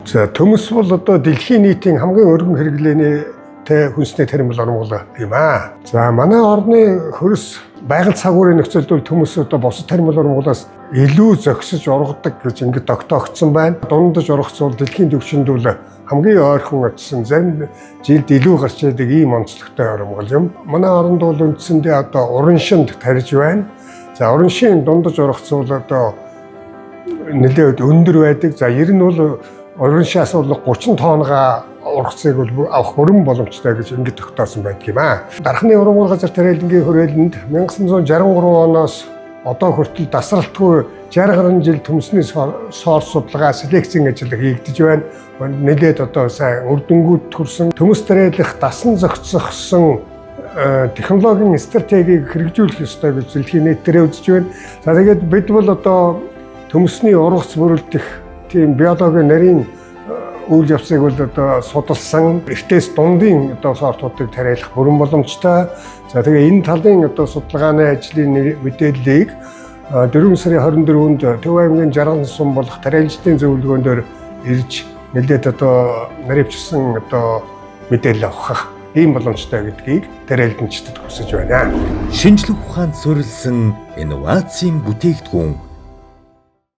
За төмс бол одоо дэлхийн нийтийн хамгийн өргөн хэрэглээний хүнсний тарим орнгол юм аа. За манай орны хөрс байгаль цагуурын нөхцөлд бол төмс одоо бусад тарим орнгуулаас илүү зөксөж ургадаг гэж ингээд тогтоогдсон байна. Дундаж ургацвал дэлхийн түвшинд бол хамгийн ойрхон очсон зарим жилд илүү гарч яадаг ийм онцлогтой орнгол юм. Манай оронд бол үндсэндээ одоо уран шинд тарж байна. За уран шин дундаж ургацвал одоо нэлээд өндөр байдаг. За ер нь бол уран шаас бол 30 тонноо ургацыг бол авах бүрэн боломжтой гэж ингэж тогтоосон байдаг юм аа. Дархны уран газар тариалангийн хүрээлэнд 1963 оноос одоо хүртэл тасралтгүй 60 гаруй жил төмсний соор судалгаа селекцийн ажил хийгдэж байна. Нэлээд одоо сайн үр дүнгууд төрсөн төмс тариалах дасан зохицсон технологийн стратегийг хэрэгжүүлэх ёстой гэж дэлхийн нийтээрээ үзэж байна. За тэгээд бид бол одоо төмсний ургац бүрэлдэх тийм биологийн нарийн үйл явцыг бол одоо судалсан. Эртээс дундын одоо сортуудыг тариалах бүрэн боломжтой. За тэгээ энэ талын одоо судалгааны ажлын мэдээллийг 4 сарын 24-нд Төв аймгийн Жаргал сум болох тариалжтын зөвлөгөөнөөр ирж нэлээд одоо наривчсан одоо мэдээлэл авах ийм боломжтой гэдгийг тариалданчдад хүсэж байна. Шинжлэх ухаанд суурилсан инновацийн бүтээгдэхүүн